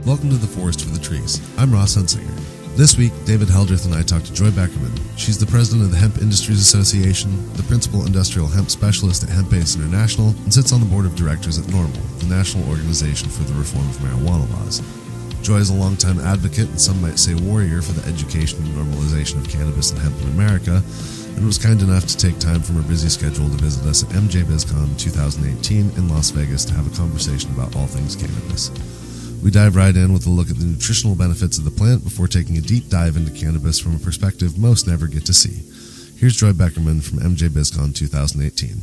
Welcome to the Forest for the Trees. I'm Ross Hunsinger. This week, David Heldreth and I talked to Joy Beckerman. She's the president of the Hemp Industries Association, the principal industrial hemp specialist at Hemp-Base International, and sits on the board of directors at NORML, the National Organization for the Reform of Marijuana Laws. Joy is a longtime advocate, and some might say warrior, for the education and normalization of cannabis and hemp in America, and was kind enough to take time from her busy schedule to visit us at MJBizCon 2018 in Las Vegas to have a conversation about all things cannabis. We dive right in with a look at the nutritional benefits of the plant before taking a deep dive into cannabis from a perspective most never get to see. Here's Joy Beckerman from MJBizCon 2018.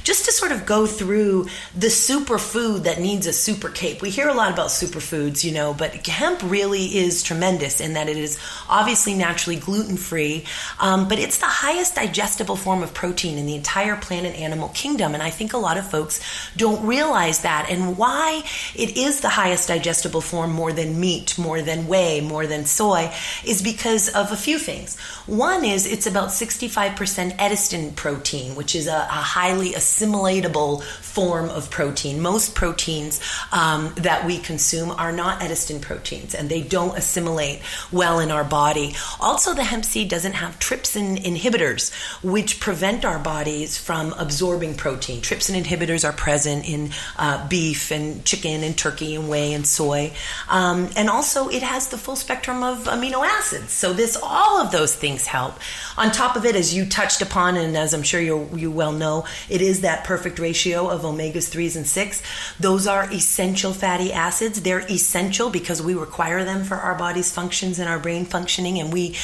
Just to sort of go through the superfood that needs a super cape. We hear a lot about superfoods, but hemp really is tremendous in that it is obviously naturally gluten-free, but it's the highest digestible form of protein in the entire plant and animal kingdom. And I think a lot of folks don't realize that. And why it is the highest digestible form more than meat, more than whey, more than soy, is because of a few things. One is it's about 65% edestin protein, which is a highly assimilatable form of protein. Most proteins that we consume are not edestin proteins, and they don't assimilate well in our body. Also, the hemp seed doesn't have trypsin inhibitors, which prevent our bodies from absorbing protein. Trypsin inhibitors are present in beef and chicken and turkey and whey and soy. And also, it has the full spectrum of amino acids. So all of those things help. On top of it, as you touched upon, and as I'm sure you well know, it is that perfect ratio of omegas 3s and 6. Those are essential fatty acids. They're essential because we require them for our body's functions and our brain functioning, and we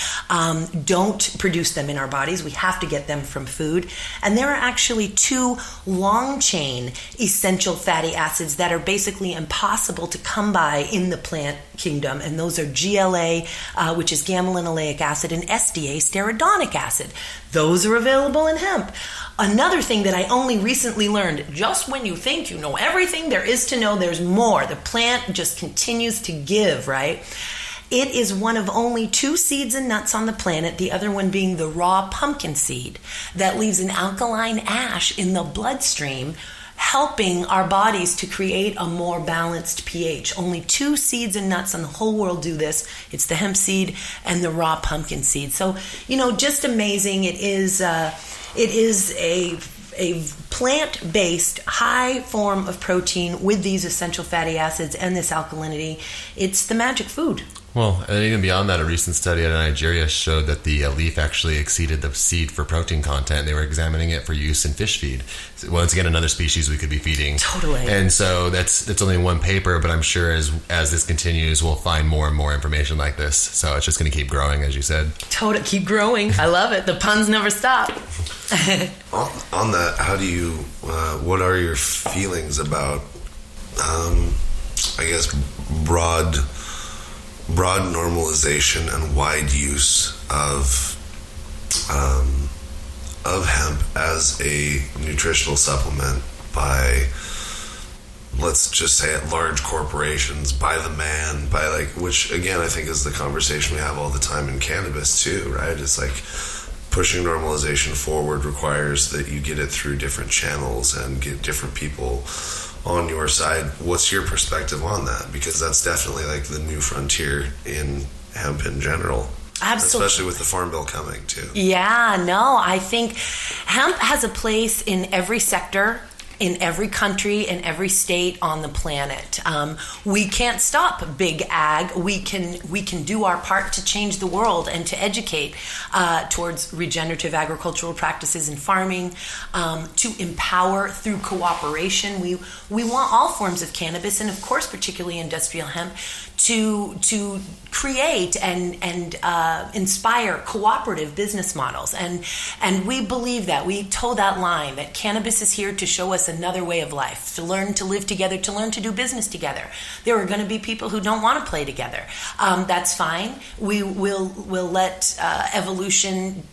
don't produce them in our bodies. We have to get them from food. And there are actually two long-chain essential fatty acids that are basically impossible to come by in the plant kingdom, and those are GLA, which is gamma-linoleic acid, and SDA, stearidonic acid. Those are available in hemp. Another thing that I only recently learned, just when you think you know everything there is to know, there's more. The plant just continues to give, right? It is one of only 2 seeds and nuts on the planet, the other one being the raw pumpkin seed, that leaves an alkaline ash in the bloodstream, helping our bodies to create a more balanced pH. Only 2 seeds and nuts in the whole world do this. It's the hemp seed and the raw pumpkin seed. So, just amazing. It is a plant-based high form of protein with these essential fatty acids and this alkalinity. It's the magic food. Well, and even beyond that, a recent study out of Nigeria showed that the leaf actually exceeded the seed for protein content. They were examining it for use in fish feed. So once again, another species we could be feeding. Totally. And so that's only one paper, but I'm sure as this continues, we'll find more and more information like this. So it's just going to keep growing, as you said. Totally, keep growing. I love it. The puns never stop. On that, how do you? What are your feelings about? Broad normalization and wide use of hemp as a nutritional supplement by, let's just say it, large corporations, by the man, which again I think is the conversation we have all the time in cannabis too, right? It's like pushing normalization forward requires that you get it through different channels and get different people on your side. What's your perspective on that? Because that's definitely like the new frontier in hemp in general. Absolutely. Especially with the Farm Bill coming too. Yeah, no, I think hemp has a place in every sector, in every country, in every state on the planet. We can't stop big ag. We can do our part to change the world and to educate towards regenerative agricultural practices in farming, to empower through cooperation. We want all forms of cannabis, and of course particularly industrial hemp, to create and inspire cooperative business models. And we believe that. We toe that line that cannabis is here to show us another way of life, to learn to live together, to learn to do business together. There are going to be people who don't want to play together. That's fine. We'll let evolution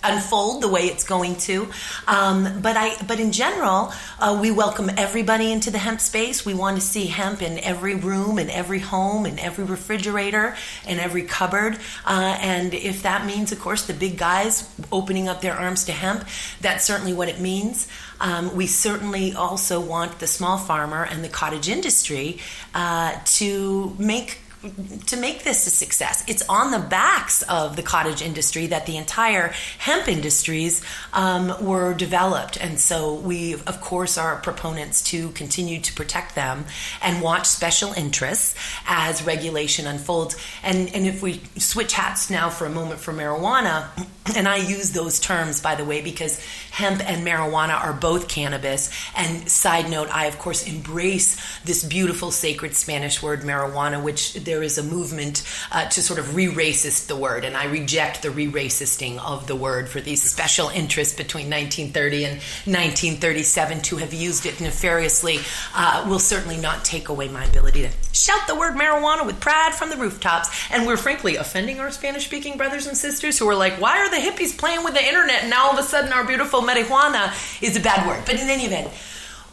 unfold the way it's going to. But in general, we welcome everybody into the hemp space. We want to see hemp in every room, in every home, in every refrigerator, in every cupboard. And if that means, of course, the big guys opening up their arms to hemp, that's certainly what it means. We certainly also want the small farmer and the cottage industry to make this a success. It's on the backs of the cottage industry that the entire hemp industries were developed. And so we, of course, are proponents to continue to protect them and watch special interests as regulation unfolds. And if we switch hats now for a moment for marijuana, and I use those terms, by the way, because hemp and marijuana are both cannabis. And side note, I, of course, embrace this beautiful sacred Spanish word marijuana, which there is a movement to sort of re-racist the word. And I reject the re-racisting of the word for these special interests between 1930 and 1937 to have used it nefariously will certainly not take away my ability to shout the word marijuana with pride from the rooftops. And we're frankly offending our Spanish-speaking brothers and sisters who are like, why are the hippies playing with the internet and now all of a sudden our beautiful marijuana is a bad word? But in any event,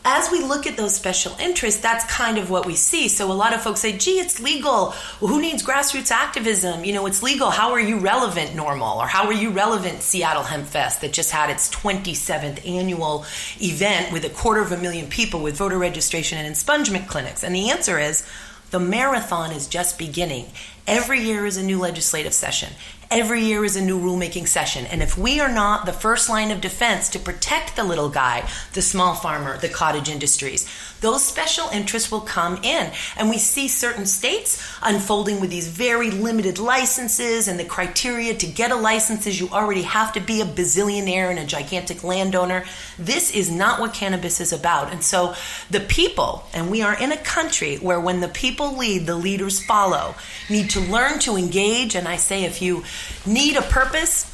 as we look at those special interests, that's kind of what we see. So a lot of folks say, gee, it's legal. Well, who needs grassroots activism? You know, it's legal. How are you relevant, Normal? Or how are you relevant, Seattle Hemp Fest, that just had its 27th annual event with 250,000 people with voter registration and expungement clinics? And the answer is, the marathon is just beginning. Every year is a new legislative session. Every year is a new rulemaking session. And if we are not the first line of defense to protect the little guy, the small farmer, the cottage industries, those special interests will come in. And we see certain states unfolding with these very limited licenses, and the criteria to get a license is you already have to be a bazillionaire and a gigantic landowner. This is not what cannabis is about. And so the people, and we are in a country where when the people lead, the leaders follow, need to learn to engage. And I say, if you need a purpose,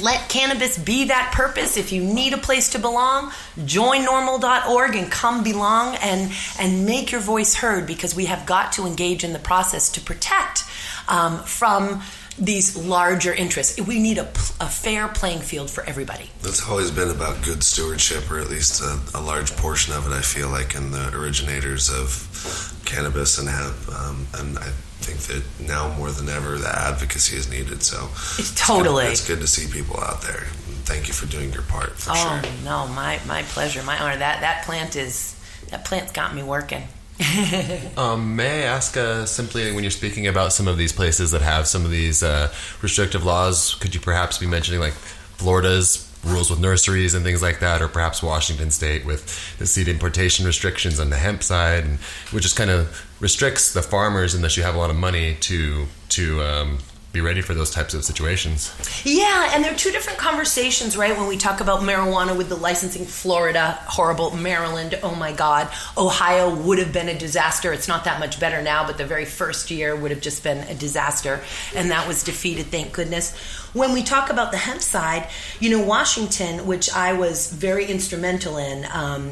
let cannabis be that purpose. If you need a place to belong, join normal.org and come belong and make your voice heard, because we have got to engage in the process to protect from these larger interests. We need a fair playing field for everybody. It's always been about good stewardship, or at least a large portion of it, I feel like, in the originators of cannabis and hemp. And I think that now more than ever, the advocacy is needed. So totally, it's good to see people out there. Thank you for doing your part, for sure. Oh, no, my pleasure, my honor. That plant's got me working. May I ask simply, when you're speaking about some of these places that have some of these restrictive laws, could you perhaps be mentioning like Florida's rules with nurseries and things like that, or perhaps Washington State with the seed importation restrictions on the hemp side, and which just kind of restricts the farmers unless you have a lot of money to be ready for those types of situations? Yeah, and there are two different conversations, right? When we talk about marijuana with the licensing, Florida, horrible. Maryland, oh my God. Ohio would have been a disaster. It's not that much better now, but the very first year would have just been a disaster, and that was defeated, thank goodness. When we talk about the hemp side, you know, Washington, which I was very instrumental in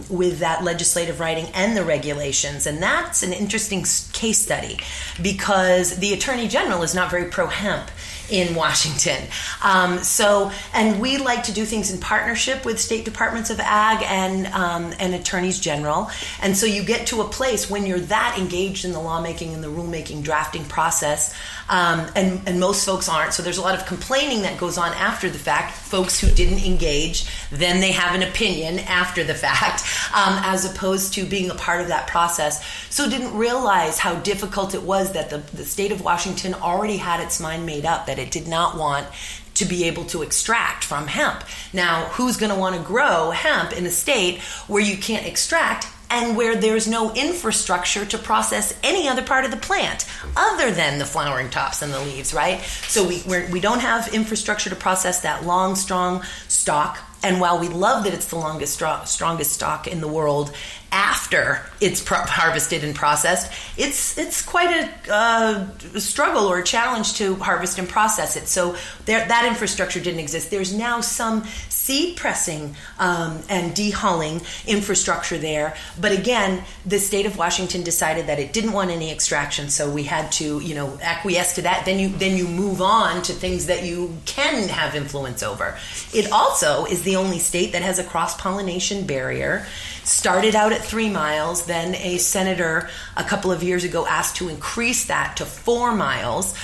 with that legislative writing and the regulations, and that's an interesting case study because the Attorney General is not very pro-hemp in Washington. And we like to do things in partnership with state departments of ag and attorneys general. And so you get to a place when you're that engaged in the lawmaking and the rulemaking drafting process, and most folks aren't. So there's a lot of complaining that goes on after the fact. Folks who didn't engage, then they have an opinion after the fact, as opposed to being a part of that process. So didn't realize how difficult it was that the state of Washington already had its mind made up that it did not want to be able to extract from hemp. Now, who's going to want to grow hemp in a state where you can't extract and where there's no infrastructure to process any other part of the plant other than the flowering tops and the leaves, right? So we don't have infrastructure to process that long, strong stalk. And while we love that it's the strongest stalk in the world, after it's harvested and processed, it's quite a struggle or a challenge to harvest and process it. So that infrastructure didn't exist. There's now some seed pressing and dehulling infrastructure there, but again, the state of Washington decided that it didn't want any extraction, so we had to, acquiesce to that. Then you move on to things that you can have influence over. It also is the only state that has a cross-pollination barrier. Started out at 3 miles, then a senator a couple of years ago asked to increase that to 4 miles.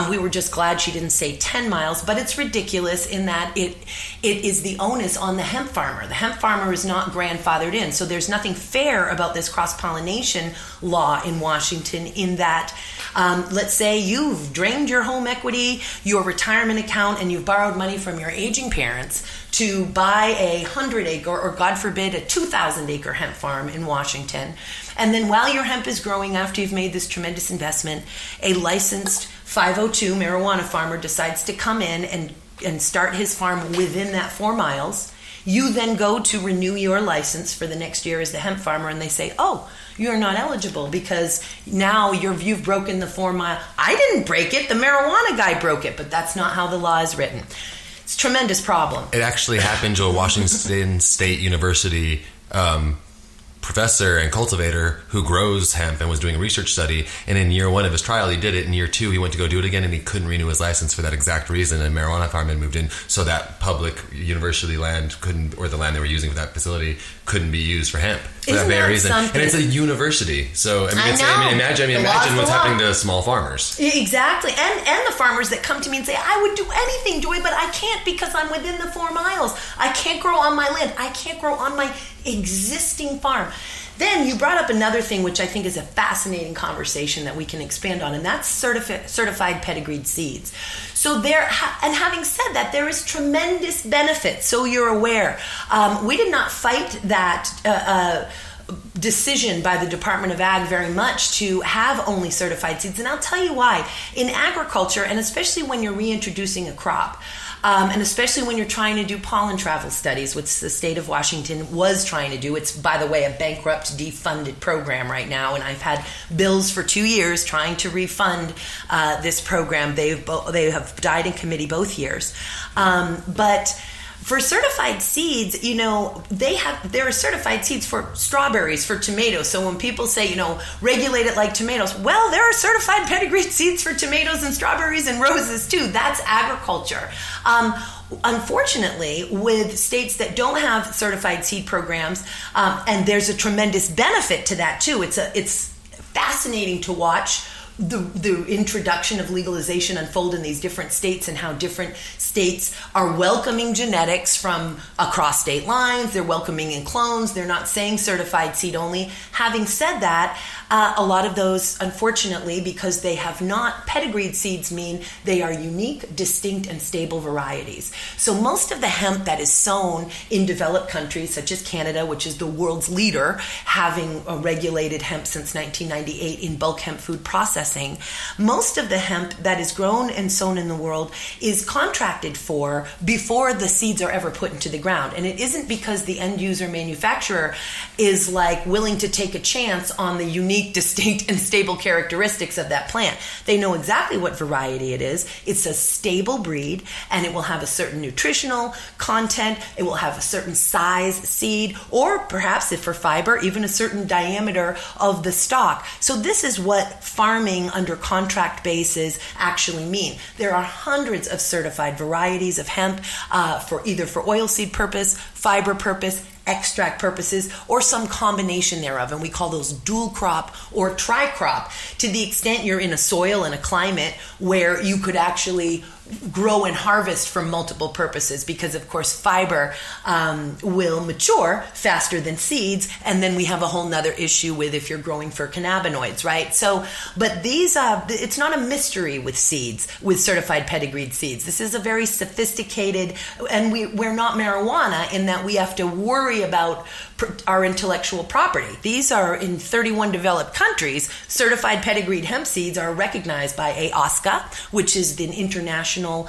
We were just glad she didn't say 10 miles, but it's ridiculous in that it is the onus on the hemp farmer. The hemp farmer is not grandfathered in, so there's nothing fair about this cross-pollination law in Washington in that, let's say you've drained your home equity, your retirement account, and you've borrowed money from your aging parents to buy a 100-acre or, God forbid, a 2,000-acre hemp farm in Washington. And then while your hemp is growing after you've made this tremendous investment, a licensed 502 marijuana farmer decides to come in and start his farm within that 4 miles. You then go to renew your license for the next year as the hemp farmer, and they say, oh, you're not eligible because now you've broken the 4 mile. I didn't break it. The marijuana guy broke it, but that's not how the law is written. It's a tremendous problem. It actually happened to a Washington State University professor and cultivator who grows hemp and was doing a research study, and in year 1 of his trial he did it. In year 2 he went to go do it again, and he couldn't renew his license for that exact reason. A marijuana farm had moved in, so that public university land couldn't, or the land they were using for that facility couldn't be used for hemp for that very reason. And it's a university, so imagine what's happening to small farmers. Exactly, and the farmers that come to me and say, I would do anything, Joy, but I can't because I'm within the 4 miles. I can't grow on my land. I can't grow on my existing farm. Then you brought up another thing which I think is a fascinating conversation that we can expand on, and that's certified pedigreed seeds. So and having said that, there is tremendous benefit, so you're aware. We did not fight that decision by the Department of Ag very much to have only certified seeds, and I'll tell you why. In agriculture, and especially when you're reintroducing a crop, and especially when you're trying to do pollen travel studies, which the state of Washington was trying to do. It's, by the way, a bankrupt, defunded program right now, and I've had bills for 2 years trying to refund this program. They have died in committee both years. But for certified seeds, there are certified seeds for strawberries, for tomatoes. So when people say, regulate it like tomatoes, well, there are certified pedigreed seeds for tomatoes and strawberries and roses too. That's agriculture. Unfortunately, with states that don't have certified seed programs, and there's a tremendous benefit to that too. It's fascinating to watch the introduction of legalization unfold in these different states and how different states are welcoming genetics from across state lines. They're welcoming in clones. They're not saying certified seed only. Having said that, a lot of those, unfortunately, because they have not, pedigreed seeds mean they are unique, distinct, and stable varieties. So most of the hemp that is sown in developed countries, such as Canada, which is the world's leader, having regulated hemp since 1998 in bulk hemp food processing, most of the hemp that is grown and sown in the world is contracted for before the seeds are ever put into the ground. And it isn't because the end user manufacturer is willing to take a chance on the unique, distinct, and stable characteristics of that plant. They know exactly what variety it is. It's a stable breed, and it will have a certain nutritional content. It will have a certain size seed, or perhaps, if for fiber, even a certain diameter of the stalk. So this is what farming under contract basis actually mean. There are hundreds of certified varieties of hemp for either for oilseed purpose, fiber purpose, extract purposes, or some combination thereof, and we call those dual crop or tri-crop, to the extent you're in a soil and a climate where you could actually grow and harvest for multiple purposes, because of course fiber will mature faster than seeds, and then we have a whole nother issue with if you're growing for cannabinoids, right? So, but these, it's not a mystery with seeds, with certified pedigreed seeds. This is a very sophisticated, and we're not marijuana in that we have to worry about our intellectual property. These are in 31 developed countries. Certified pedigreed hemp seeds are recognized by AOSCA, which is an international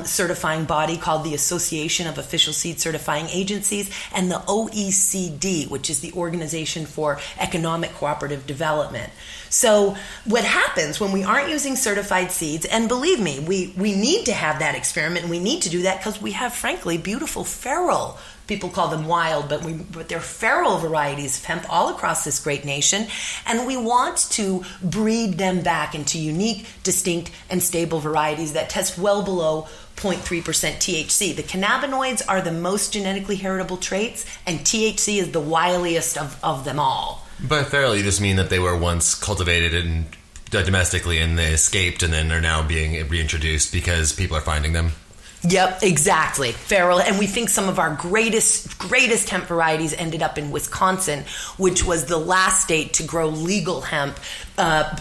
certifying body called the Association of Official Seed Certifying Agencies, and the OECD, which is the Organization for Economic Cooperative Development. So what happens when we aren't using certified seeds, and believe me, we need to have that experiment, and we need to do that because we have, frankly, beautiful feral, people call them wild, but they're feral varieties of hemp all across this great nation, and we want to breed them back into unique, distinct, and stable varieties that test well below 0.3% THC. The cannabinoids are the most genetically heritable traits, and THC is the wiliest of them all. By feral, you just mean that they were once cultivated and domestically, and they escaped, and then are now being reintroduced because people are finding them. Yep, exactly. Feral. And we think some of our greatest hemp varieties ended up in Wisconsin, which was the last state to grow legal hemp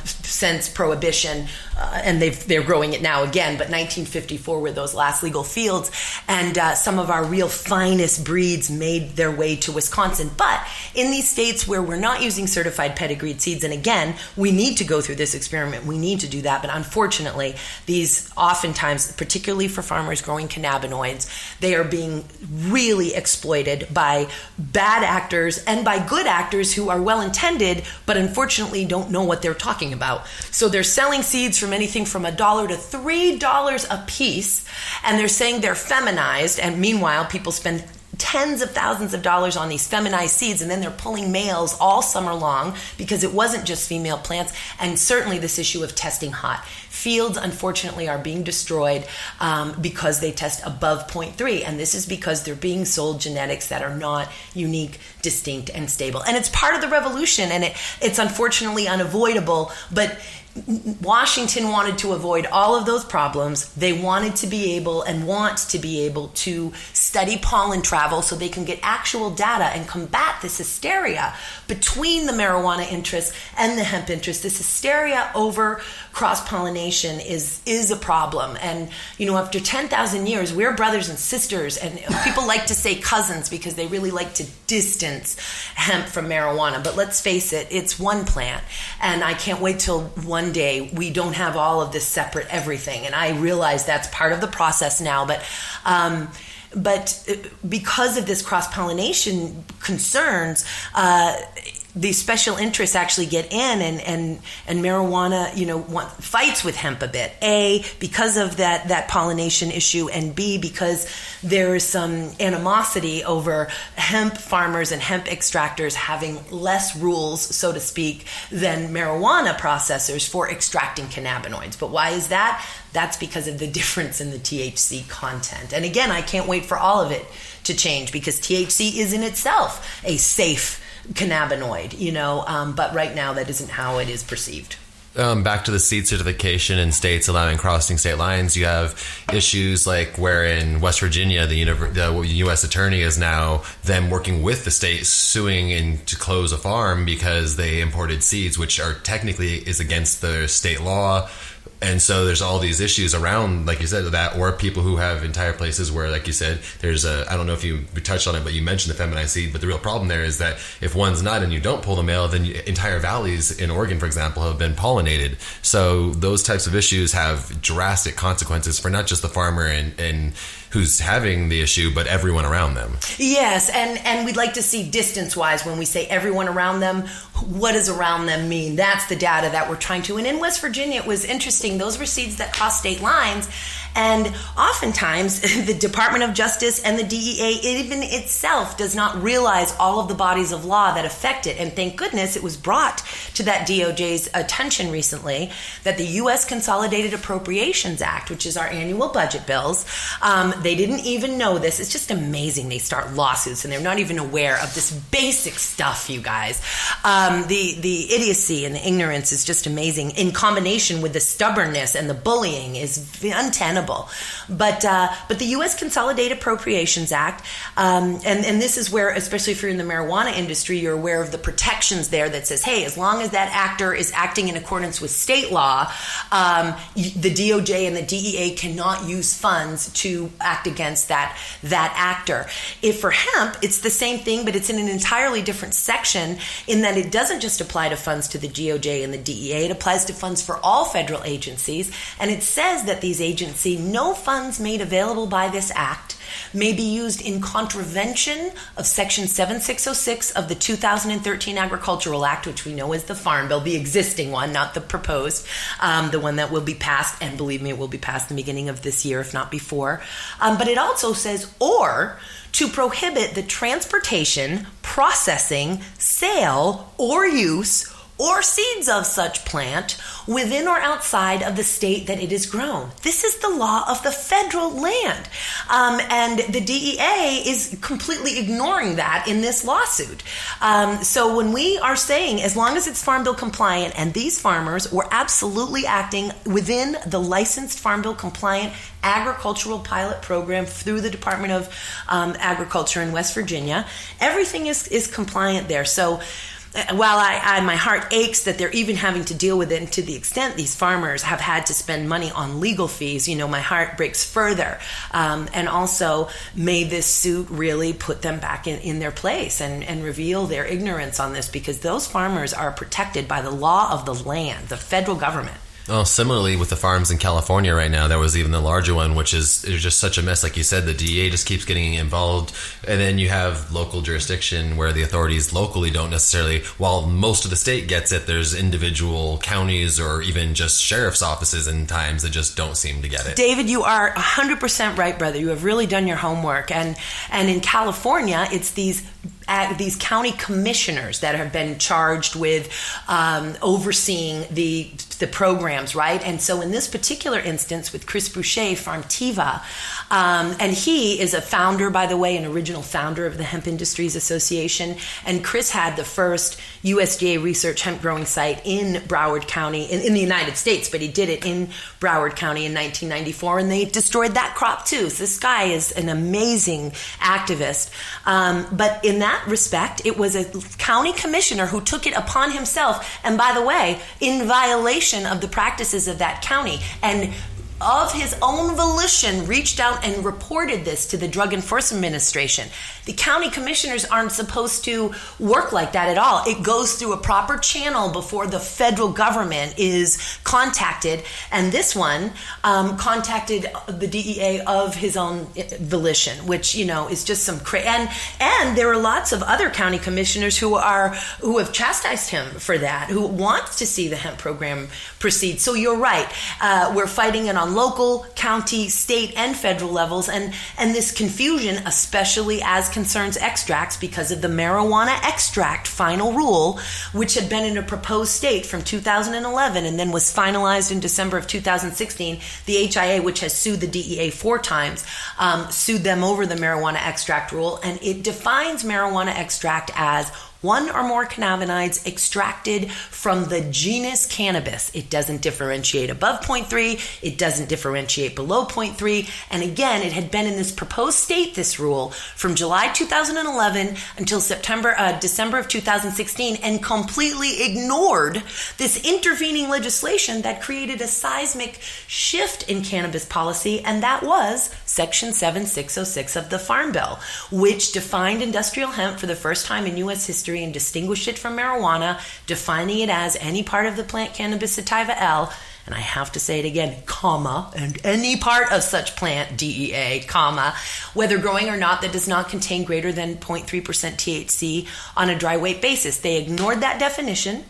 since Prohibition. And they're growing it now again, but 1954 were those last legal fields. And some of our real finest breeds made their way to Wisconsin. But in these states where we're not using certified pedigreed seeds, and again, we need to go through this experiment, we need to do that. But unfortunately, these oftentimes, particularly for farmers growing cannabinoids, they are being really exploited by bad actors and by good actors who are well-intended, but unfortunately don't know what they're talking about. So they're selling seeds from anything from $1 to $3 a piece, and they're saying they're feminized, and meanwhile people spend tens of thousands of dollars on these feminized seeds, and then they're pulling males all summer long because it wasn't just female plants. And certainly this issue of testing hot. Fields, unfortunately, are being destroyed because they test above 0.3, and this is because they're being sold genetics that are not unique, distinct, and stable. And it's part of the revolution, and it's unfortunately unavoidable, but Washington wanted to avoid all of those problems. They wanted to be able and want to be able to study pollen travel so they can get actual data and combat this hysteria between the marijuana interests and the hemp interests. This hysteria over cross-pollination is a problem. And, you know, after 10,000 years, we're brothers and sisters, and people like to say cousins because they really like to distance hemp from marijuana. But let's face it, it's one plant. And I can't wait till one day we don't have all of this separate everything. And I realize that's part of the process now. But because of this cross-pollination concerns, these special interests actually get in, and marijuana, you know, fights with hemp a bit. A, because of that pollination issue, and B, because there is some animosity over hemp farmers and hemp extractors having less rules, so to speak, than marijuana processors for extracting cannabinoids. But why is that? That's because of the difference in the THC content. And again, I can't wait for all of it to change, because THC is in itself a safe cannabinoid, you know, but right now that isn't how it is perceived. Back to the seed certification in states allowing crossing state lines, you have issues like where in West Virginia, the U.S. attorney is now them working with the state suing to close a farm because they imported seeds, which are technically is against the state law. And so there's all these issues around, like you said, that, or people who have entire places where, like you said, there's I don't know if you touched on it, but you mentioned the feminized seed, but the real problem there is that if one's not and you don't pull the male, then entire valleys in Oregon, for example, have been pollinated. So those types of issues have drastic consequences for not just the farmer and who's having the issue, but everyone around them. Yes, and we'd like to see distance-wise when we say everyone around them, what does around them mean? That's the data that we're trying to. And in West Virginia, it was interesting. Those were seeds that crossed state lines. And oftentimes, the Department of Justice and the DEA, even itself, does not realize all of the bodies of law that affect it. And thank goodness it was brought to that DOJ's attention recently that the U.S. Consolidated Appropriations Act, which is our annual budget bills, they didn't even know this. It's just amazing. They start lawsuits and they're not even aware of this basic stuff, you guys. The idiocy and the ignorance is just amazing, in combination with the stubbornness and the bullying is untenable. But the U.S. Consolidated Appropriations Act, and this is where, especially if you're in the marijuana industry, you're aware of the protections there that says, hey, as long as that actor is acting in accordance with state law, the DOJ and the DEA cannot use funds to act against that actor. If for hemp, it's the same thing, but it's in an entirely different section in that it doesn't just apply to funds to the DOJ and the DEA. It applies to funds for all federal agencies. And it says that these agencies, no funds made available by this act may be used in contravention of Section 7606 of the 2013 Agricultural Act, which we know is the Farm Bill, the existing one, not the proposed, the one that will be passed, and believe me, it will be passed in the beginning of this year, if not before. But it also says, or to prohibit the transportation, processing, sale, or use or seeds of such plant within or outside of the state that it is grown. This is the law of the federal land. And the DEA is completely ignoring that in this lawsuit. So when we are saying, as long as it's Farm Bill compliant, and these farmers were absolutely acting within the licensed Farm Bill compliant agricultural pilot program through the Department of Agriculture in West Virginia, everything is compliant there. So while my heart aches that they're even having to deal with it, and to the extent these farmers have had to spend money on legal fees, my heart breaks further. And also, may this suit really put them back in their place and reveal their ignorance on this, because those farmers are protected by the law of the land, the federal government. Well, similarly with the farms in California right now, there was even the larger one, which is just such a mess. Like you said, the DEA just keeps getting involved. And then you have local jurisdiction where the authorities locally don't necessarily, while most of the state gets it, there's individual counties or even just sheriff's offices in times that just don't seem to get it. David, you are 100% right, brother. You have really done your homework. And in California, it's these county commissioners that have been charged with overseeing the programs, right? And so in this particular instance with Chris Boucher, Farmtiva, and he is a founder, by the way, an original founder of the Hemp Industries Association. And Chris had the first USDA research hemp growing site in Broward County, in the United States, but he did it in Broward County in 1994, and they destroyed that crop too. So this guy is an amazing activist. But in that respect, it was a county commissioner who took it upon himself, and by the way, in violation of the practices of that county, and of his own volition reached out and reported this to the Drug Enforcement Administration. The county commissioners aren't supposed to work like that at all. It goes through a proper channel before the federal government is contacted, and this one contacted the DEA of his own volition, which is just some and there are lots of other county commissioners who have chastised him for that, who wants to see the hemp program proceed. So you're right, we're fighting it on local, county, state, and federal levels, and this confusion, especially as concerns extracts, because of the marijuana extract final rule, which had been in a proposed state from 2011 and then was finalized in December of 2016. The HIA, which has sued the DEA 4 times, sued them over the marijuana extract rule, and it defines marijuana extract as one or more cannabinoids extracted from the genus cannabis. It doesn't differentiate above 0.3. It doesn't differentiate below 0.3. And again, it had been in this proposed state, this rule, from July 2011 until December of 2016, and completely ignored this intervening legislation that created a seismic shift in cannabis policy, and that was Section 7606 of the Farm Bill, which defined industrial hemp for the first time in U.S. history and distinguished it from marijuana, defining it as any part of the plant cannabis sativa L, and I have to say it again, comma, and any part of such plant, DEA, comma, whether growing or not, that does not contain greater than 0.3% THC on a dry weight basis. They ignored that definition,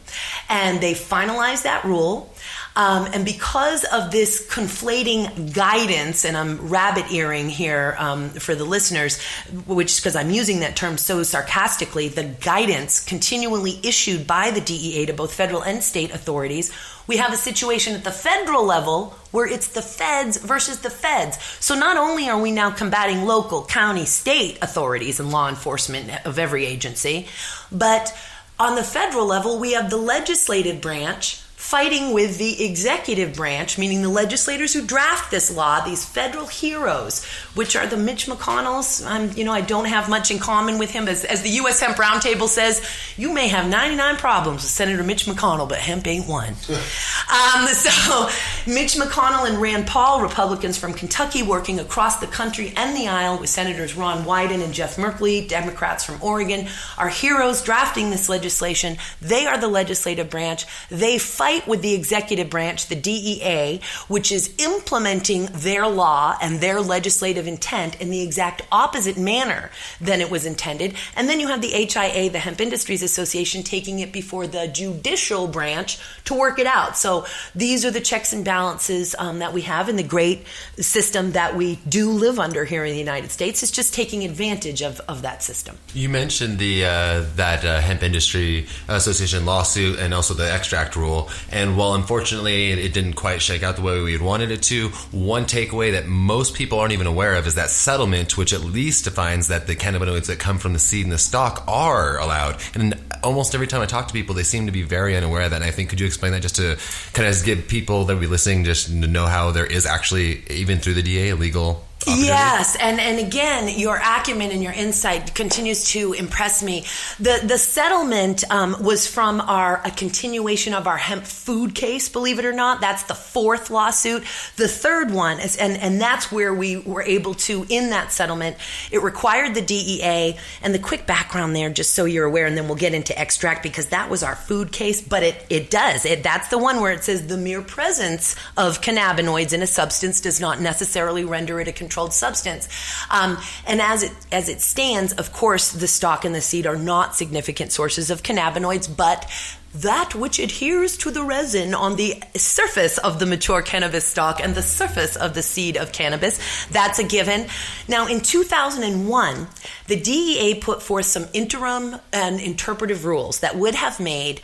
and they finalized that rule. And because of this conflating guidance, and I'm rabbit earing here for the listeners, which because I'm using that term so sarcastically, the guidance continually issued by the DEA to both federal and state authorities, we have a situation at the federal level where it's the feds versus the feds. So not only are we now combating local, county, state authorities and law enforcement of every agency, but on the federal level, we have the legislative branch fighting with the executive branch, meaning the legislators who draft this law, these federal heroes, which are the Mitch McConnells. I don't have much in common with him. As the U.S. Hemp Roundtable says, you may have 99 problems with Senator Mitch McConnell, but hemp ain't one. So Mitch McConnell and Rand Paul, Republicans from Kentucky, working across the country and the aisle with Senators Ron Wyden and Jeff Merkley, Democrats from Oregon, are heroes drafting this legislation. They are the legislative branch. They fight with the executive branch, the DEA, which is implementing their law and their legislative intent in the exact opposite manner than it was intended. And then you have the HIA, the Hemp Industries Association, taking it before the judicial branch to work it out. So these are the checks and balances that we have in the great system that we do live under here in the United States. It's just taking advantage of that system. You mentioned that Hemp Industry Association lawsuit and also the extract rule. And while unfortunately it didn't quite shake out the way we had wanted it to, one takeaway that most people aren't even aware of is that settlement, which at least defines that the cannabinoids that come from the seed and the stalk are allowed. And almost every time I talk to people, they seem to be very unaware of that. And I think, could you explain that just to kind of give people that will be listening just to know how there is actually, even through the DA, a legal opportunity? Yes, and again, your acumen and your insight continues to impress me. The settlement was from a continuation of our hemp food case, believe it or not. That's the fourth lawsuit. The third one is, and that's where we were able to, in that settlement, it required the DEA, and the quick background there, just so you're aware, and then we'll get into extract, because that was our food case, but that's the one where it says the mere presence of cannabinoids in a substance does not necessarily render it a controlled substance. And as it stands, of course, the stalk and the seed are not significant sources of cannabinoids, but that which adheres to the resin on the surface of the mature cannabis stalk and the surface of the seed of cannabis, that's a given. Now, in 2001, the DEA put forth some interim and interpretive rules that would have made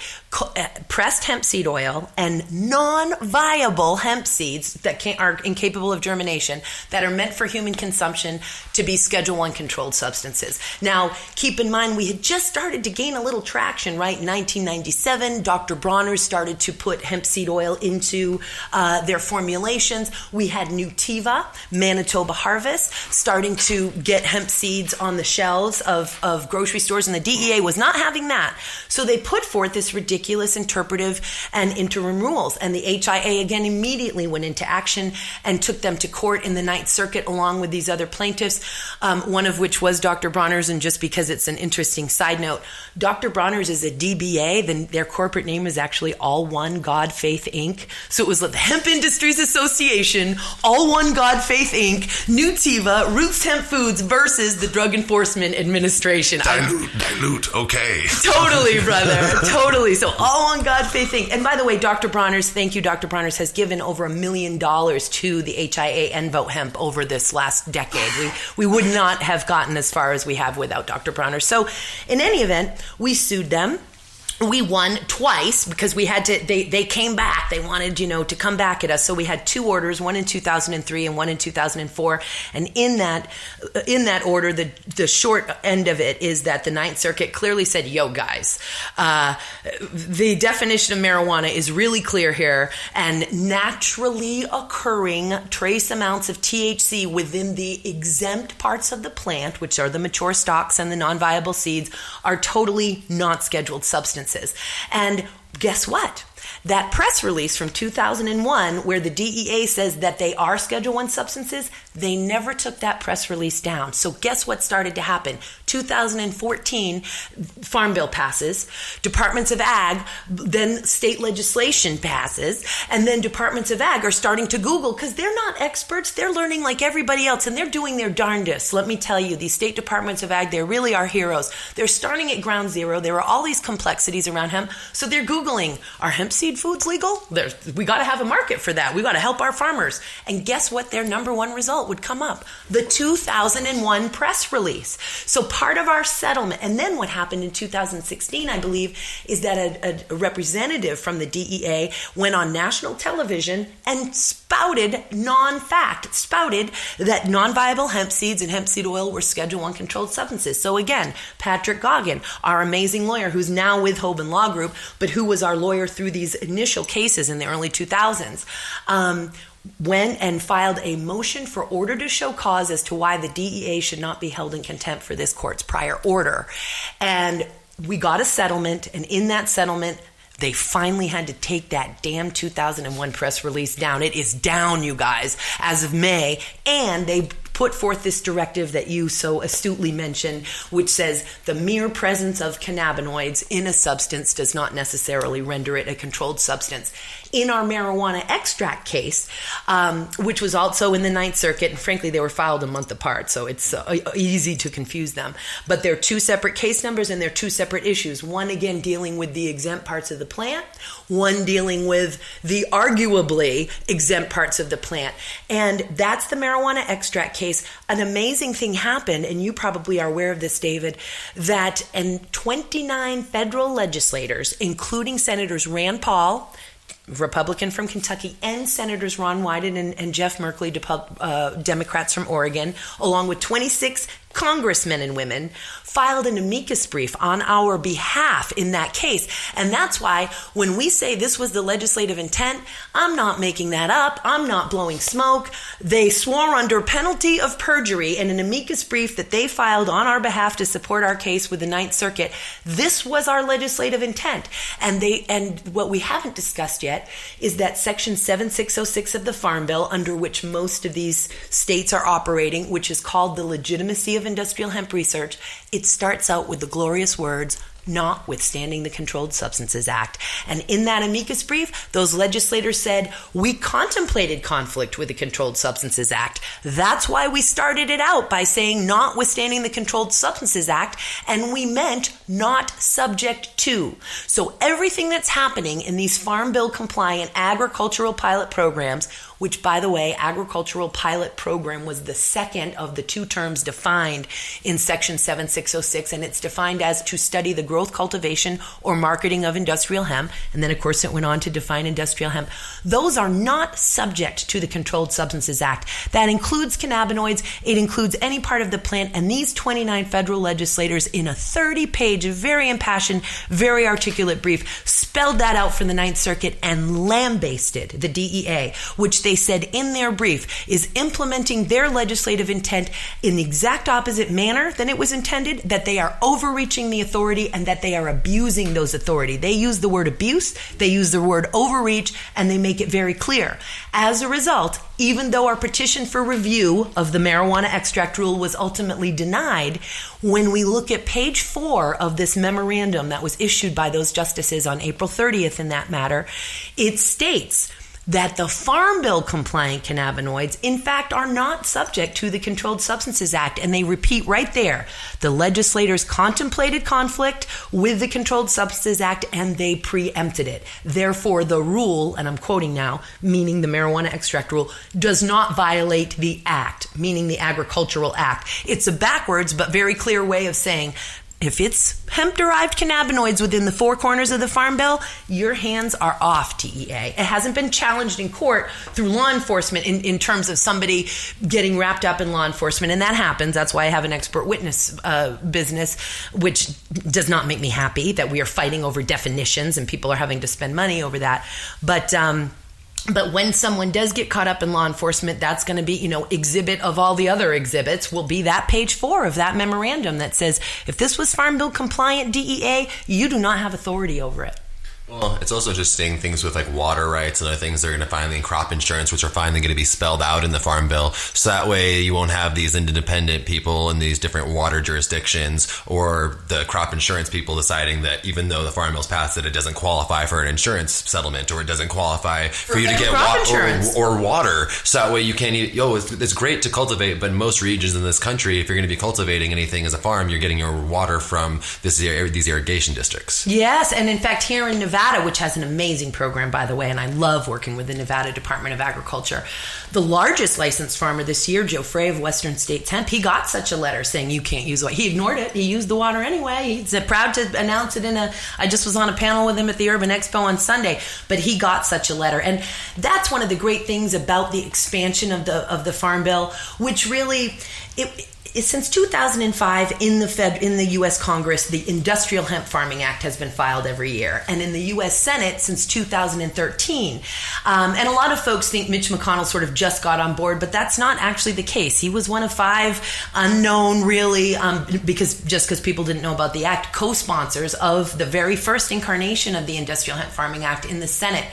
pressed hemp seed oil and non-viable hemp seeds that are incapable of germination, that are meant for human consumption, to be Schedule I controlled substances. Now, keep in mind, we had just started to gain a little traction, right? In 1997, Dr. Bronner's started to put hemp seed oil into their formulations. We had Nutiva, Manitoba Harvest, starting to get hemp seeds on the shelves of grocery stores, and the DEA was not having that. So they put forth this ridiculous interpretive and interim rules, and the HIA again immediately went into action and took them to court in the Ninth Circuit along with these other plaintiffs, one of which was Dr. Bronner's. And just because it's an interesting side note, Dr. Bronner's is a DBA, then their corporate name is actually All One God Faith Inc. So it was like the Hemp Industries Association, All One God Faith Inc., Nutiva, Roots Hemp Foods versus the Drug Enforcement Administration. Dilute, okay. Totally, brother, totally. So All One God Faith Inc. And by the way, Dr. Bronner's, thank you, Dr. Bronner's has given over $1 million to the HIA and Vote Hemp over this last decade. We would not have gotten as far as we have without Dr. Bronner. So in any event, we sued them. We won twice because we had to, they came back. They wanted, to come back at us. So we had two orders, one in 2003 and one in 2004. And in that order, the short end of it is that the Ninth Circuit clearly said, yo, guys, the definition of marijuana is really clear here, and naturally occurring trace amounts of THC within the exempt parts of the plant, which are the mature stalks and the non-viable seeds, are totally not scheduled substances. And guess what? That press release from 2001 where the DEA says that they are Schedule I substances, they never took that press release down. So guess what started to happen? 2014, Farm Bill passes, Departments of Ag, then state legislation passes, and then Departments of Ag are starting to Google because they're not experts. They're learning like everybody else, and they're doing their darndest. Let me tell you, these state Departments of Ag, they really are heroes. They're starting at ground zero. There are all these complexities around hemp, so they're Googling, are hemp seed foods legal? We got to have a market for that. We got to help our farmers. And guess what? Their number one result would come up. The 2001 press release. So part of our settlement, and then what happened in 2016, I believe, is that a representative from the DEA went on national television and spouted that non-viable hemp seeds and hemp seed oil were Schedule I controlled substances. So again, Patrick Goggin, our amazing lawyer who's now with Hoban Law Group, but who was our lawyer through these initial cases in the early 2000s, went and filed a motion for order to show cause as to why the DEA should not be held in contempt for this court's prior order. And we got a settlement, and in that settlement, they finally had to take that damn 2001 press release down. It is down, you guys, as of May, and they put forth this directive that you so astutely mentioned, which says the mere presence of cannabinoids in a substance does not necessarily render it a controlled substance. In our marijuana extract case, which was also in the Ninth Circuit, and frankly, they were filed a month apart, so it's easy to confuse them. But they're two separate case numbers and they're two separate issues. One, again, dealing with the exempt parts of the plant. One dealing with the arguably exempt parts of the plant. And that's the marijuana extract case. An amazing thing happened, and you probably are aware of this, David, that 29 federal legislators, including Senators Rand Paul, Republican from Kentucky, and Senators Ron Wyden and Jeff Merkley, Democrats from Oregon, along with 26 congressmen and women, filed an amicus brief on our behalf in that case. And that's why when we say this was the legislative intent, I'm not making that up. I'm not blowing smoke. They swore under penalty of perjury in an amicus brief that they filed on our behalf to support our case with the Ninth Circuit. This was our legislative intent. And what we haven't discussed yet is that Section 7606 of the Farm Bill, under which most of these states are operating, which is called the Legitimacy of Industrial Hemp Research, it starts out with the glorious words, notwithstanding the Controlled Substances Act. And in that amicus brief, those legislators said, we contemplated conflict with the Controlled Substances Act. That's why we started it out by saying notwithstanding the Controlled Substances Act, and we meant not subject to. So everything that's happening in these Farm Bill compliant agricultural pilot programs, which, by the way, agricultural pilot program was the second of the two terms defined in Section 7606, and it's defined as to study the growth, cultivation, or marketing of industrial hemp. And then, of course, it went on to define industrial hemp. Those are not subject to the Controlled Substances Act. That includes cannabinoids. It includes any part of the plant. And these 29 federal legislators, in a 30-page, very impassioned, very articulate brief, spelled that out for the Ninth Circuit and lambasted the DEA, which they said in their brief is implementing their legislative intent in the exact opposite manner than it was intended, that they are overreaching the authority and that they are abusing those authority. They use the word abuse, they use the word overreach, and they make it very clear. As a result, even though our petition for review of the marijuana extract rule was ultimately denied, when we look at page 4 of this memorandum that was issued by those justices on April 30th in that matter, it states that the Farm Bill compliant cannabinoids, in fact, are not subject to the Controlled Substances Act. And they repeat right there, the legislators contemplated conflict with the Controlled Substances Act and they preempted it. Therefore, the rule, and I'm quoting now, meaning the marijuana extract rule, does not violate the act, meaning the Agricultural Act. It's a backwards but very clear way of saying, if it's hemp-derived cannabinoids within the four corners of the Farm Bill, your hands are off, DEA. It hasn't been challenged in court through law enforcement in terms of somebody getting wrapped up in law enforcement, and that happens. That's why I have an expert witness business, which does not make me happy that we are fighting over definitions and people are having to spend money over that. But when someone does get caught up in law enforcement, that's going to be, exhibit of all the other exhibits will be that page 4 of that memorandum that says, if this was Farm Bill compliant DEA, you do not have authority over it. Well, it's also just seeing things with like water rights and other things that are going to finally in crop insurance, which are finally going to be spelled out in the Farm Bill. So that way you won't have these independent people in these different water jurisdictions or the crop insurance people deciding that even though the Farm Bill's passed it doesn't qualify for an insurance settlement or it doesn't qualify for you to get water. So that way you can't it's great to cultivate, but in most regions in this country, if you're going to be cultivating anything as a farm, you're getting your water from these irrigation districts. Yes, and in fact here in Nevada, which has an amazing program, by the way, and I love working with the Nevada Department of Agriculture. The largest licensed farmer this year, Joe Frey of Western States Hemp, he got such a letter saying you can't use water. He ignored it. He used the water anyway. He's proud to announce it I just was on a panel with him at the Urban Expo on Sunday, but he got such a letter. And that's one of the great things about the expansion of the Farm Bill, which really... since 2005 in the U.S. Congress, the Industrial Hemp Farming Act has been filed every year, and in the U.S. Senate since 2013. And a lot of folks think Mitch McConnell sort of just got on board, but that's not actually the case. He was one of 5 unknown, really, because people didn't know about the act, co-sponsors of the very first incarnation of the Industrial Hemp Farming Act in the Senate.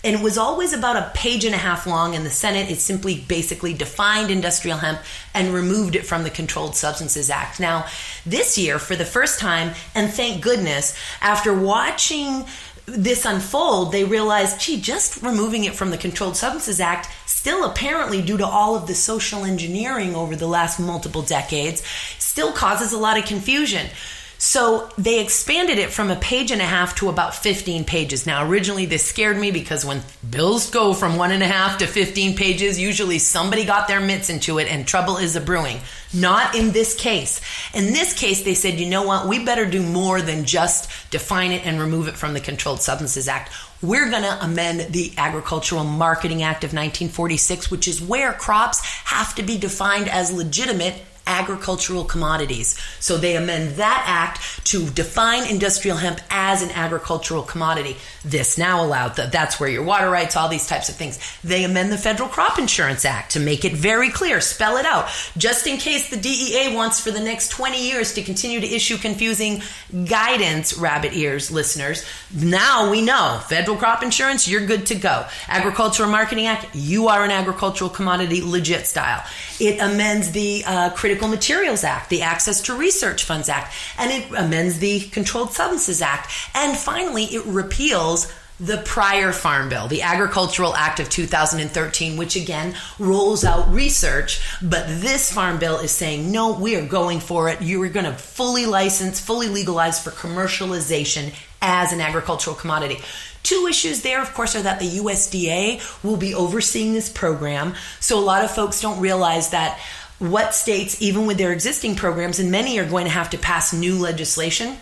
And it was always about a page and a half long in the Senate. It simply basically defined industrial hemp and removed it from the Controlled Substances Act. Now, this year, for the first time, and thank goodness, after watching this unfold, they realized, just removing it from the Controlled Substances Act, still apparently due to all of the social engineering over the last multiple decades, still causes a lot of confusion. So they expanded it from a page and a half to about 15 pages. Now, originally this scared me because when bills go from 1.5 to 15 pages, usually somebody got their mitts into it and trouble is a brewing. Not in this case. In this case, they said, you know what, we better do more than just define it and remove it from the Controlled Substances Act. We're going to amend the Agricultural Marketing Act of 1946, which is where crops have to be defined as legitimate agricultural commodities. So they amend that act to define industrial hemp as an agricultural commodity. This now allowed that's where your water rights, all these types of things. They amend the Federal Crop Insurance Act to make it very clear, spell it out, just in case the DEA wants for the next 20 years to continue to issue confusing guidance, rabbit ears, listeners. Now we know, Federal Crop Insurance, you're good to go. Agricultural Marketing Act, you are an agricultural commodity, legit style. It amends the Critical Materials Act, the Access to Research Funds Act, and it amends the Controlled Substances Act. And finally, it repeals the prior Farm Bill, the Agricultural Act of 2013, which again rolls out research. But this Farm Bill is saying, no, we are going for it. You are going to fully license, fully legalize for commercialization as an agricultural commodity. 2 issues there, of course, are that the USDA will be overseeing this program. So a lot of folks don't realize that what states, even with their existing programs, and many are going to have to pass new legislation.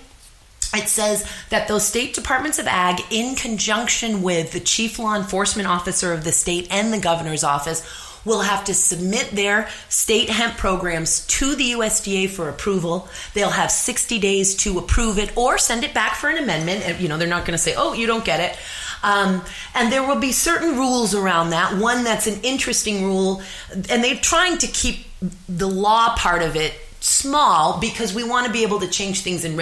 It says that those state departments of ag, in conjunction with the chief law enforcement officer of the state and the governor's office, will have to submit their state hemp programs to the USDA for approval. They'll have 60 days to approve it or send it back for an amendment. And, they're not going to say, oh, you don't get it. And there will be certain rules around that. One that's an interesting rule, and they're trying to keep the law part of it small because we want to be able to change things in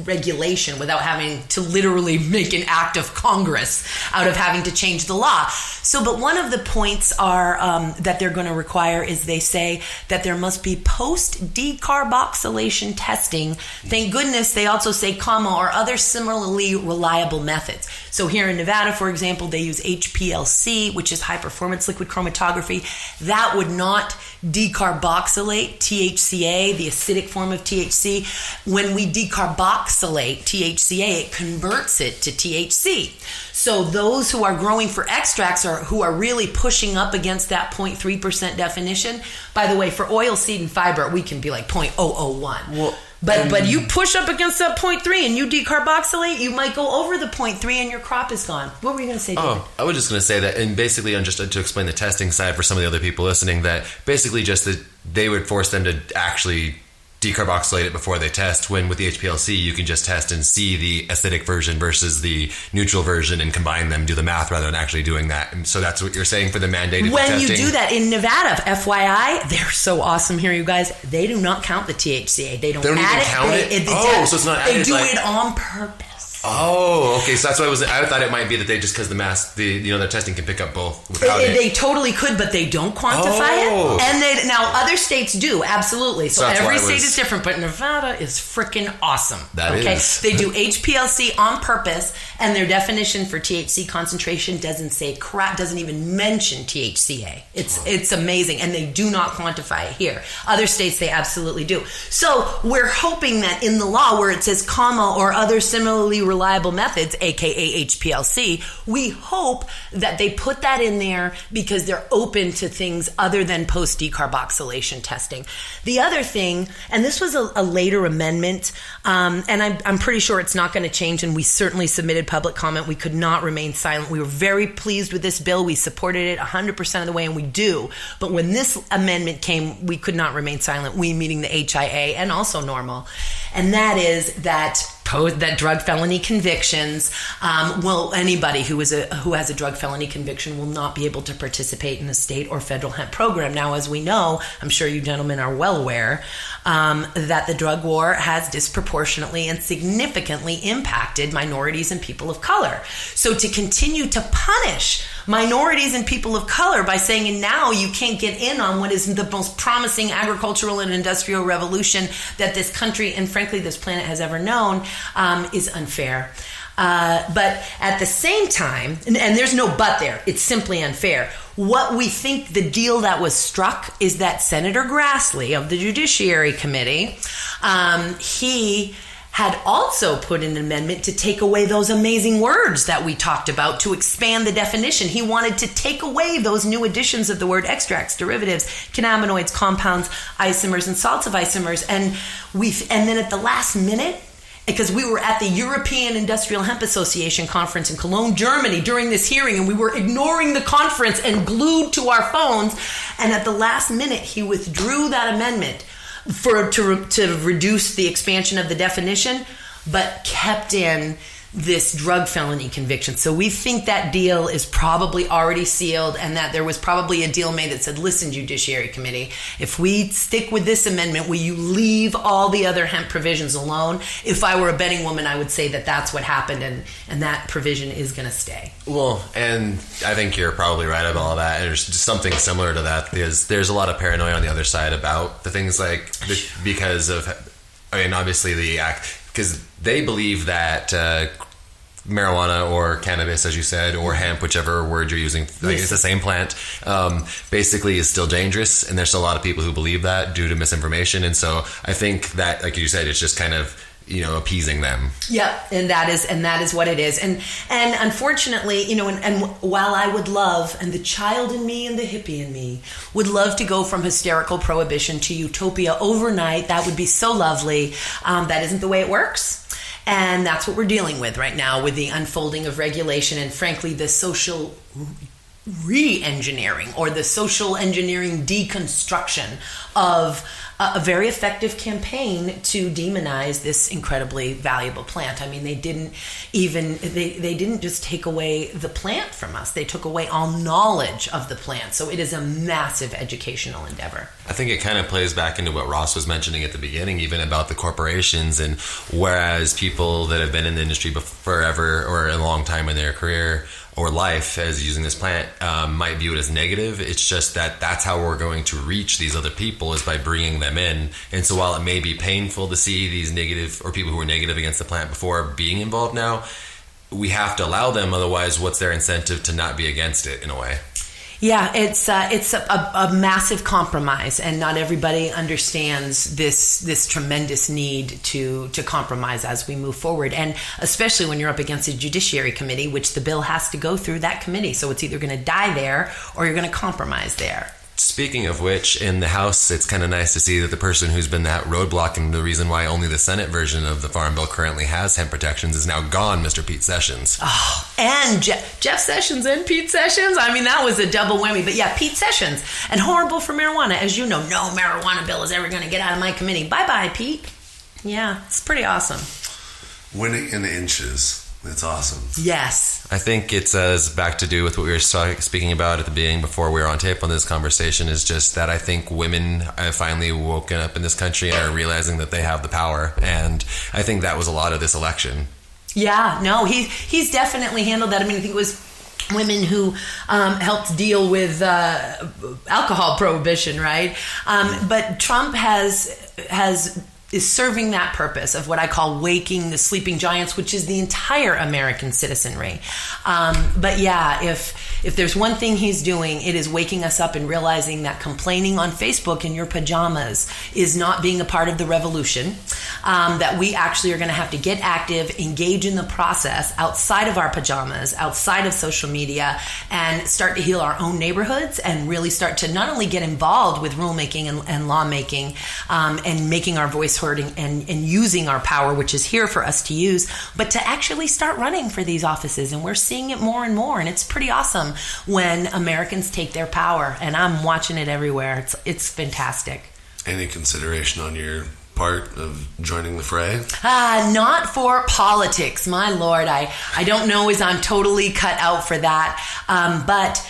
regulation without having to literally make an act of Congress out of having to change the law. But one of the points are that they're going to require is they say that there must be post-decarboxylation testing. Thank goodness they also say or other similarly reliable methods. So here in Nevada, for example, they use HPLC, which is high performance liquid chromatography. That would not decarboxylate THCA, the acidic form of THC. When we decarboxylate THCA, it converts it to THC. So those who are growing for extracts or who are really pushing up against that 0.3% definition, by the way, for oil, seed, and fiber, we can be like 0.001. Well, but you push up against that 0.3 and you decarboxylate, you might go over the 0.3 and your crop is gone. What were you going to say, David? Oh, I was just going to say that, and basically, just to explain the testing side for some of the other people listening, that basically just that they would force them to actually decarboxylate it before they test, when with the HPLC you can just test and see the acidic version versus the neutral version and combine them, do the math rather than actually doing that. And so that's what you're saying for the mandated when testing. You do that in Nevada, FYI, they're so awesome here, you guys. They do not count the THCA. They don't even add count it. So it's not added. They do it on purpose. Oh, okay. So that's why I thought it might be that they just because their testing can pick up both without it. They totally could, but they don't quantify it. And now other states do, absolutely. So every state is different, but Nevada is freaking awesome. That is. They do HPLC on purpose, and their definition for THC concentration doesn't even mention THCA. It's amazing, and they do not quantify it here. Other states, they absolutely do. So we're hoping that in the law where it says or other similarly reliable methods, aka HPLC, we hope that they put that in there because they're open to things other than post-decarboxylation. carboxylation testing. The other thing, and this was a later amendment, and I'm pretty sure it's not going to change, and we certainly submitted public comment. We could not remain silent. We were very pleased with this bill. We supported it 100% of the way, and we do. But when this amendment came, we could not remain silent, we meaning the HIA and also NORML. And that is that drug felony convictions anybody who has a drug felony conviction will not be able to participate in a state or federal hemp program. Now, as we know, I'm sure you gentlemen are well aware that the drug war has disproportionately and significantly impacted minorities and people of color. So to continue to punish minorities and people of color by saying, and now you can't get in on what is the most promising agricultural and industrial revolution that this country and frankly this planet has ever known, is unfair. But at the same time, and there's no but there, it's simply unfair. What we think the deal that was struck is that Senator Grassley of the Judiciary Committee, he had also put in an amendment to take away those amazing words that we talked about, to expand the definition. He wanted to take away those new additions of the word extracts, derivatives, cannabinoids, compounds, isomers, and salts of isomers. And then at the last minute, because we were at the European Industrial Hemp Association conference in Cologne, Germany during this hearing, and we were ignoring the conference and glued to our phones. And at the last minute, he withdrew that amendment to reduce the expansion of the definition, but kept in this drug felony conviction. So we think that deal is probably already sealed, and that there was probably a deal made that said, listen, Judiciary Committee, if we stick with this amendment, will you leave all the other hemp provisions alone? If I were a betting woman, I would say that that's what happened, and that provision is going to stay. Well, and I think you're probably right about all that. There's just something similar to that, because there's a lot of paranoia on the other side about the things like, because of, I mean, obviously the act, because they believe that marijuana or cannabis, as you said, or hemp, whichever word you're using, like it's the same plant, basically is still dangerous. And there's still a lot of people who believe that due to misinformation. And so I think that, like you said, it's just kind of, appeasing them. Yeah, and that is what it is. And unfortunately, and while I would love, and the child in me and the hippie in me would love to go from hysterical prohibition to utopia overnight, that would be so lovely. That isn't the way it works. And that's what we're dealing with right now with the unfolding of regulation and, frankly, the social re-engineering or the social engineering deconstruction of a very effective campaign to demonize this incredibly valuable plant. I mean, they didn't just take away the plant from us. They took away all knowledge of the plant. So it is a massive educational endeavor. I think it kind of plays back into what Ross was mentioning at the beginning, even about the corporations. And whereas people that have been in the industry forever or a long time in their career or life as using this plant might view it as negative, it's just that's how we're going to reach these other people, is by bringing them in. And so while it may be painful to see these negative, or people who were negative against the plant before being involved now, we have to allow them, otherwise what's their incentive to not be against it in a way? Yeah, it's a massive compromise, and not everybody understands this tremendous need to compromise as we move forward, and especially when you're up against a Judiciary Committee, which the bill has to go through that committee. So it's either going to die there or you're going to compromise there. Speaking of which, in the House, it's kind of nice to see that the person who's been that roadblock and the reason why only the Senate version of the Farm Bill currently has hemp protections is now gone, Mr. Pete Sessions. Oh, and Jeff Sessions and Pete Sessions. I mean, that was a double whammy. But yeah, Pete Sessions. And horrible for marijuana. As you know, no marijuana bill is ever going to get out of my committee. Bye-bye, Pete. Yeah, it's pretty awesome. Winning in inches. It's awesome. Yes. I think it's back to do with what we were speaking about at the beginning before we were on tape on this conversation, is just that I think women have finally woken up in this country and are realizing that they have the power. And I think that was a lot of this election. Yeah, no, he's definitely handled that. I mean, I think it was women who helped deal with alcohol prohibition, right? But Trump is serving that purpose of what I call waking the sleeping giants, which is the entire American citizenry. But yeah, if If there's one thing he's doing, it is waking us up and realizing that complaining on Facebook in your pajamas is not being a part of the revolution, that we actually are going to have to get active, engage in the process outside of our pajamas, outside of social media, and start to heal our own neighborhoods and really start to not only get involved with rulemaking and lawmaking and making our voice heard and using our power, which is here for us to use, but to actually start running for these offices. And we're seeing it more and more, and it's pretty awesome when Americans take their power, and I'm watching it everywhere. It's fantastic. Any consideration on your part of joining the fray? Not for politics, my lord. I don't know as I'm totally cut out for that, but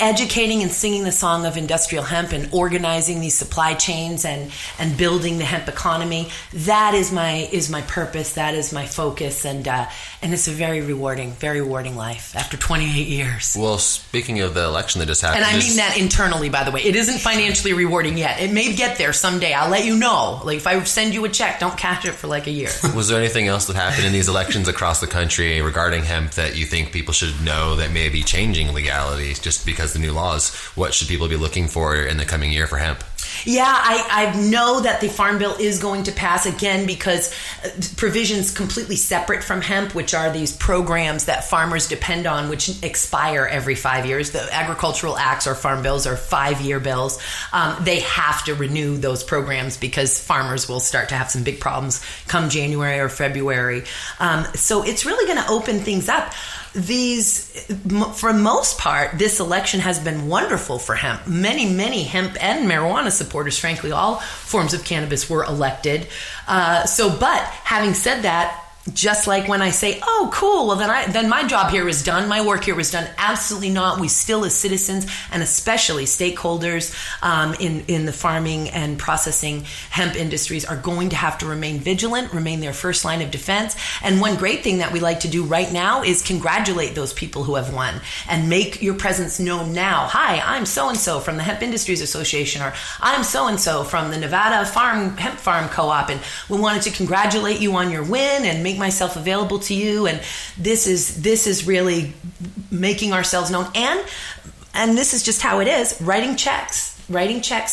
educating and singing the song of industrial hemp and organizing these supply chains and building the hemp economy, that is my purpose, that is my focus, and it's a very rewarding life after 28 years. Well, speaking of the election that just happened, and I mean that internally, by the way. It isn't financially rewarding yet. It may get there someday. I'll let you know. Like, if I send you a check, don't cash it for like a year. Was there anything else that happened in these elections across the country regarding hemp that you think people should know that may be changing legality just because the new laws? What should people be looking for in the coming year for hemp? Yeah, I know that the Farm Bill is going to pass again because provisions completely separate from hemp, which are these programs that farmers depend on, which expire every 5 years. The agricultural acts or farm bills are 5-year bills. They have to renew those programs because farmers will start to have some big problems come January or February. So it's really going to open things up. For most part, this election has been wonderful for hemp. Many hemp and marijuana supporters, frankly, all forms of cannabis were elected. But having said that, just like when I say, oh, cool, well, then my job here is done. My work here is done. Absolutely not. We still, as citizens and especially stakeholders in the farming and processing hemp industries, are going to have to remain vigilant, remain their first line of defense. And one great thing that we like to do right now is congratulate those people who have won and make your presence known now. Hi, I'm so-and-so from the Hemp Industries Association, or I'm so-and-so from the Nevada Hemp Farm Co-op, and we wanted to congratulate you on your win and make myself available to you. And this is really making ourselves known, and this is just how it is. Writing checks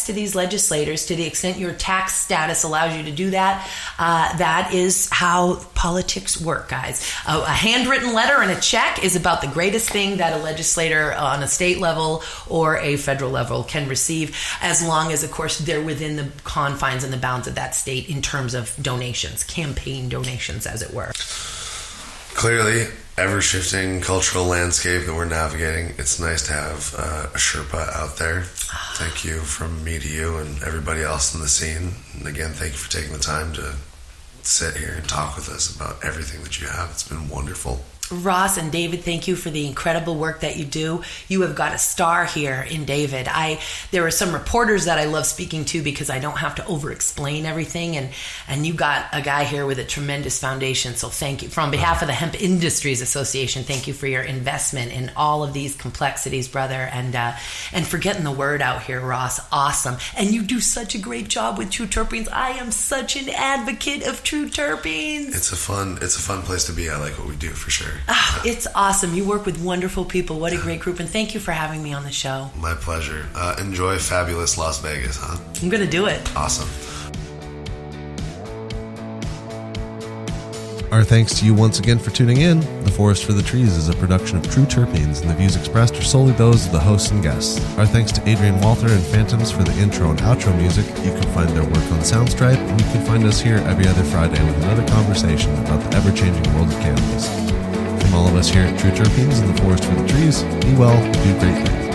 to these legislators to the extent your tax status allows you to do that. That is how politics work, guys. A handwritten letter and a check is about the greatest thing that a legislator on a state level or a federal level can receive, as long as, of course, they're within the confines and the bounds of that state in terms of donations, campaign donations, as it were. Clearly, ever-shifting cultural landscape that we're navigating, it's nice to have a Sherpa out there. Thank you from me to you and everybody else in the scene. And again, thank you for taking the time to sit here and talk with us about everything that you have. It's been wonderful. Ross and David, thank you for the incredible work that you do. You have got a star here in David. There are some reporters that I love speaking to because I don't have to over-explain everything, and you got a guy here with a tremendous foundation, so thank you. From behalf of the Hemp Industries Association, thank you for your investment in all of these complexities, brother, and for getting the word out here, Ross. Awesome. And you do such a great job with True Terpenes. I am such an advocate of True Terpenes. It's a fun place to be. I like what we do, for sure. Oh, it's awesome. You work with wonderful people. What a great group. And thank you for having me on the show. My pleasure. Enjoy fabulous Las Vegas, huh? I'm going to do it. Awesome. Our thanks to you once again for tuning in. The Forest for the Trees is a production of True Terpenes, and the views expressed are solely those of the hosts and guests. Our thanks to Adrian Walther and Phantoms for the intro and outro music. You can find their work on Soundstripe, and you can find us here every other Friday with another conversation about the ever-changing world of cannabis. From all of us here at True Terpenes and the Forest for the Trees, be well, do great things.